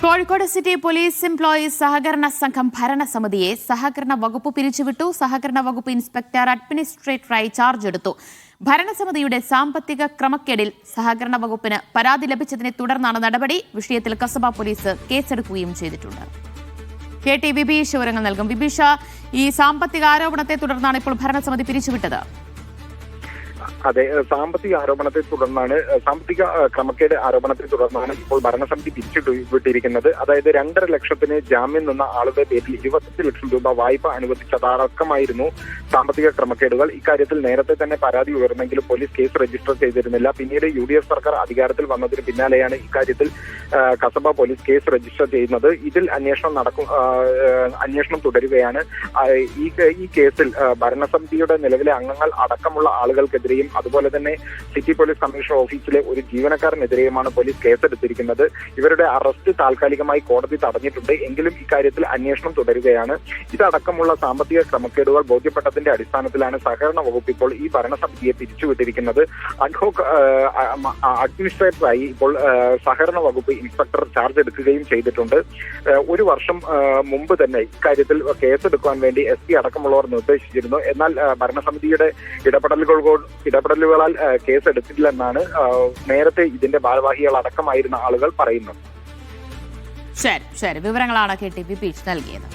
Kozhikode city police employees സഹകരണ സംഘം ഭരണസമിതിയെ സഹകരണ വകുപ്പ് പിരിച്ചുവിട്ടു. സഹകരണ വകുപ്പ് ഇൻസ്പെക്ടർ അഡ്മിനിസ്ട്രേറ്ററായി ചാർജ് എടുത്തു. ഭരണസമിതിയുടെ സാമ്പത്തിക ക്രമക്കേടിൽ സഹകരണ വകുപ്പിന് പരാതി ലഭിച്ചതിനെ തുടർന്നാണ് നടപടി. വിഷയത്തിൽ കസബ പോലീസ് കേസെടുക്കുകയും ചെയ്തിട്ടുണ്ട്. KT വിഭീഷ് വിവരങ്ങൾ നൽകും. വിഭീഷ, ഈ സാമ്പത്തിക ആരോപണത്തെ തുടർന്നാണ് ഇപ്പോൾ ഭരണസമിതി പിരിച്ചുവിട്ടത്. അതെ, സാമ്പത്തിക ആരോപണത്തെ തുടർന്നാണ്, സാമ്പത്തിക ക്രമക്കേട് ആരോപണത്തെ തുടർന്നാണ് ഇപ്പോൾ ഭരണസമിതി പിരിച്ചുവിട്ടിരിക്കുന്നത്. അതായത് 2.5 ലക്ഷത്തിന് ജാമ്യം നിന്ന ആളുടെ പേരിൽ 25 ലക്ഷം രൂപ വായ്പ അനുവദിച്ചതടക്കമായിരുന്നു സാമ്പത്തിക ക്രമക്കേടുകൾ. ഇക്കാര്യത്തിൽ നേരത്തെ തന്നെ പരാതി ഉയർന്നെങ്കിലും പോലീസ് കേസ് രജിസ്റ്റർ ചെയ്തിരുന്നില്ല. പിന്നീട് UDF സർക്കാർ അധികാരത്തിൽ വന്നതിന് പിന്നാലെയാണ് ഇക്കാര്യത്തിൽ കസബ പോലീസ് കേസ് രജിസ്റ്റർ ചെയ്യുന്നത്. ഇതിൽ അന്വേഷണം തുടരുകയാണ്. ഈ കേസിൽ ഭരണസമിതിയുടെ നിലവിലെ അംഗങ്ങൾ അടക്കമുള്ള ആളുകൾക്കെതിരെയും അതുപോലെ തന്നെ സിറ്റി പോലീസ് കമ്മീഷണർ ഓഫീസിലെ ഒരു ജീവനക്കാരനെതിരെയുമാണ് പോലീസ് കേസെടുത്തിരിക്കുന്നത്. ഇവരുടെ അറസ്റ്റ് താൽക്കാലികമായി കോടതി തടഞ്ഞിട്ടുണ്ട്. എങ്കിലും ഇക്കാര്യത്തിൽ അന്വേഷണം തുടരുകയാണ്. ഇതടക്കമുള്ള സാമ്പത്തിക ക്രമക്കേടുകൾ ബോധ്യപ്പെട്ടതിന്റെ അടിസ്ഥാനത്തിലാണ് സഹകരണ വകുപ്പ് ഇപ്പോൾ ഈ ഭരണസമിതിയെ പിരിച്ചുവിട്ടിരിക്കുന്നത്. അഡ്ഹോക് അഡ്മിനിസ്ട്രേറ്ററായി ഇപ്പോൾ സഹകരണ വകുപ്പ് ഇൻസ്പെക്ടർ ചാർജ് എടുക്കുകയും ചെയ്തിട്ടുണ്ട്. 1 വർഷം മുമ്പ് തന്നെ ഇക്കാര്യത്തിൽ കേസെടുക്കാൻ വേണ്ടി SP അടക്കമുള്ളവർ നിർദ്ദേശിച്ചിരുന്നു. എന്നാൽ ഭരണസമിതിയുടെ ഇടപെടലുകളാൽ കേസെടുത്തില്ലെന്നാണ് നേരത്തെ ഇതിന്റെ ഭാരവാഹികൾ അടക്കമായിരുന്ന ആളുകൾ പറയുന്നത്. ശരി, വിവരങ്ങളാണ് KT വിഭീഷ് നൽകിയത്.